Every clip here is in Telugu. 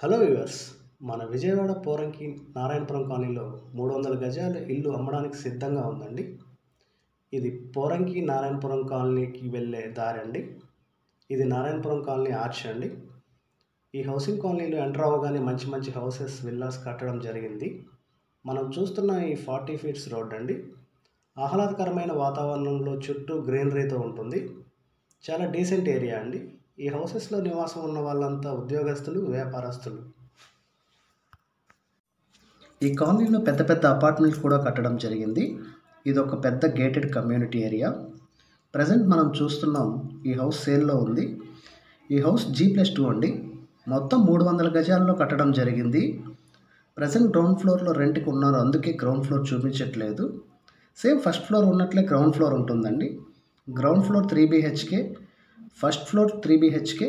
హలో వ్యూవర్స్, మన విజయవాడ పోరంకి నారాయణపురం కాలనీలో 300 గజాల ఇల్లు అమ్మడానికి సిద్ధంగా ఉందండి. ఇది పోరంకి నారాయణపురం కాలనీకి వెళ్ళే దారి అండి. ఇది నారాయణపురం కాలనీ ఆర్చ్ అండి. ఈ హౌసింగ్ కాలనీలో ఎంటర్ అవ్వగానే మంచి మంచి హౌసెస్, విల్లాస్ కట్టడం జరిగింది. మనం చూస్తున్న ఈ 40 ఫీట్స్ రోడ్ అండి. ఆహ్లాదకరమైన వాతావరణంలో చుట్టూ గ్రీనరీతో ఉంటుంది. చాలా డీసెంట్ ఏరియా అండి. ఈ హౌసెస్లో నివాసం ఉన్న వాళ్ళంతా ఉద్యోగస్తులు, వ్యాపారస్తులు. ఈ కాలనీలో పెద్ద పెద్ద అపార్ట్మెంట్స్ కూడా కట్టడం జరిగింది. ఇది ఒక పెద్ద గేటెడ్ కమ్యూనిటీ ఏరియా. ప్రజెంట్ మనం చూస్తున్నాం, ఈ హౌస్ సేల్లో ఉంది. ఈ హౌస్ G+2 అండి. మొత్తం 300 గజాల్లో కట్టడం జరిగింది. ప్రజెంట్ గ్రౌండ్ ఫ్లోర్లో రెంట్కి ఉన్నారు, అందుకే గ్రౌండ్ ఫ్లోర్ చూపించట్లేదు. సేమ్ ఫస్ట్ ఫ్లోర్ ఉన్నట్లే గ్రౌండ్ ఫ్లోర్ ఉంటుందండి. Ground floor 3 BHK, first floor 3 BHK,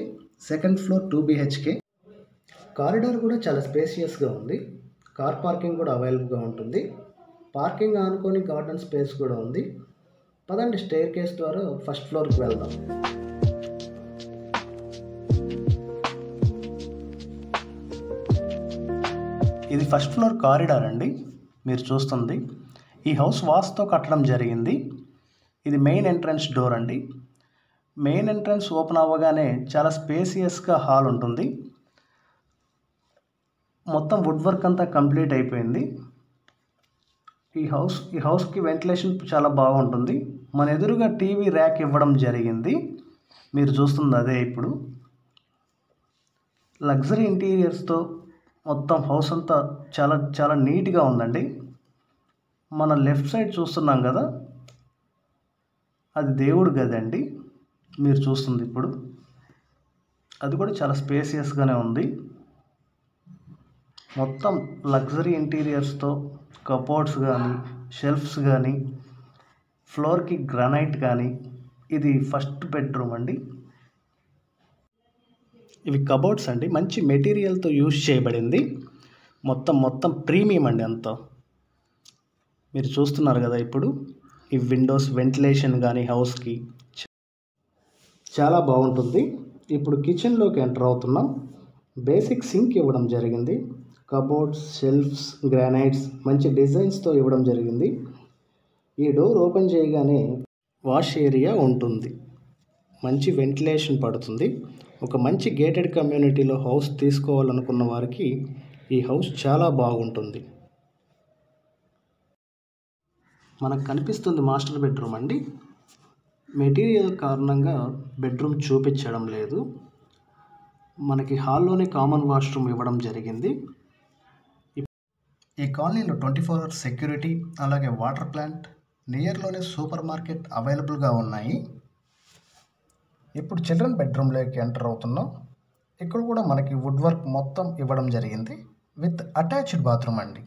second floor 2 BHK. Corridor కూడా చాలా స్పేసియస్గా ఉంది. కార్ పార్కింగ్ కూడా అవైలబుల్గా ఉంటుంది. పార్కింగ్ ఆనుకొని గార్డెన్ స్పేస్ కూడా ఉంది. పదండి, స్టేర్ కేస్ ద్వారా ఫస్ట్ ఫ్లోర్కి వెళ్దాం. ఇది ఫస్ట్ ఫ్లోర్ కారిడార్ అండి. మీరు చూస్తుంది ఈ హౌస్ వాస్తో కట్టడం జరిగింది. ఇది మెయిన్ ఎంట్రన్స్ డోర్ అండి. మెయిన్ ఎంట్రన్స్ ఓపెన్ అవ్వగానే చాలా స్పేసియస్గా హాల్ ఉంటుంది. మొత్తం వుడ్ వర్క్ అంతా కంప్లీట్ అయిపోయింది. ఈ హౌస్కి వెంటిలేషన్ చాలా బాగుంటుంది. మన ఎదురుగా టీవీ ర్యాక్ ఇవ్వడం జరిగింది. మీరు చూస్తుంది అదే. ఇప్పుడు లగ్జరీ ఇంటీరియర్స్తో మొత్తం హౌస్ అంతా చాలా చాలా నీట్గా ఉందండి. మన లెఫ్ట్ సైడ్ చూస్తున్నాం కదా, అది దేవుడి గది అండి. మీరు చూస్తుంది ఇప్పుడు అది కూడా చాలా స్పేసియస్గానే ఉంది. మొత్తం లగ్జరీ ఇంటీరియర్స్తో కబోర్డ్స్ కానీ, షెల్ఫ్స్ కానీ, ఫ్లోర్కి గ్రానైట్ కానీ. ఇది ఫస్ట్ బెడ్రూమ్ అండి. ఇవి కబోర్డ్స్ అండి, మంచి మెటీరియల్తో యూజ్ చేయబడింది. మొత్తం ప్రీమియం అండి అంతా. మీరు చూస్తున్నారు కదా ఇప్పుడు. ఈ విండోస్ వెంటిలేషన్ కానీ హౌస్కి చాలా బాగుంటుంది. ఇప్పుడు కిచెన్లోకి ఎంటర్ అవుతున్నాం. బేసిక్ సింక్ ఇవ్వడం జరిగింది. కబోర్డ్స్, షెల్ఫ్స్, గ్రానైట్స్ మంచి డిజైన్స్తో ఇవ్వడం జరిగింది. ఈ డోర్ ఓపెన్ చేయగానే వాష్ ఏరియా ఉంటుంది. మంచి వెంటిలేషన్ పడుతుంది. ఒక మంచి గేటెడ్ కమ్యూనిటీలో హౌస్ తీసుకోవాలనుకున్న వారికి ఈ హౌస్ చాలా బాగుంటుంది. మనకు కనిపిస్తుంది మాస్టర్ బెడ్రూమ్ అండి. మెటీరియల్ కారణంగా బెడ్రూమ్ చూపించడం లేదు. మనకి హాల్లోనే కామన్ వాష్రూమ్ ఇవ్వడం జరిగింది. ఈ కాలనీలో 24 hours సెక్యూరిటీ, అలాగే వాటర్ ప్లాంట్, నియర్లోనే సూపర్ మార్కెట్ అవైలబుల్గా ఉన్నాయి. ఇప్పుడు చిల్డ్రన్ బెడ్రూమ్లోకి ఎంటర్ అవుతున్నాం. ఇక్కడ కూడా మనకి వుడ్ వర్క్ మొత్తం ఇవ్వడం జరిగింది విత్ అటాచ్డ్ బాత్రూమ్ అండి.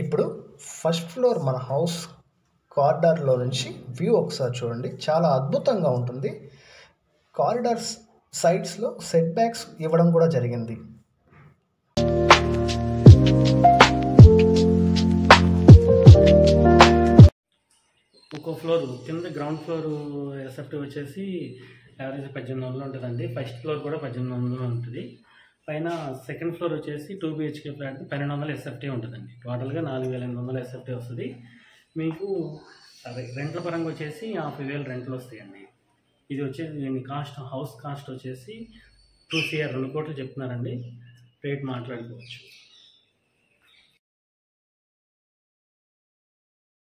ఇప్పుడు ఫస్ట్ ఫ్లోర్ మన హౌస్ కారిడార్లో నుంచి వ్యూ ఒకసారి చూడండి. చాలా అద్భుతంగా ఉంటుంది. కారిడార్స్ సైడ్స్లో సెట్ బ్యాక్స్ ఇవ్వడం కూడా జరిగింది. ఒక్కో ఫ్లోర్ కింద గ్రౌండ్ ఫ్లోర్ ఎస్ఎఫ్టీ వచ్చేసి యావరేజ్ 1800 ఉంటుందండి. ఫస్ట్ ఫ్లోర్ కూడా 1800 ఉంటుంది. పైన సెకండ్ ఫ్లోర్ వచ్చేసి 2 BHK ఫ్లాట్ 1200 ఎస్ఎఫ్టీ ఉంటుందండి. టోటల్గా 4800 ఎస్ఎఫ్టీ వస్తుంది. మీకు రెంట్ల పరంగా వచ్చేసి 50,000 రెంట్లు వస్తాయండి. ఇది వచ్చేసి దీని కాస్ట్, హౌస్ కాస్ట్ వచ్చేసి 2 CR 2 కోట్లు చెప్తున్నారండి. రేట్ మాట్లాడుకోవచ్చు.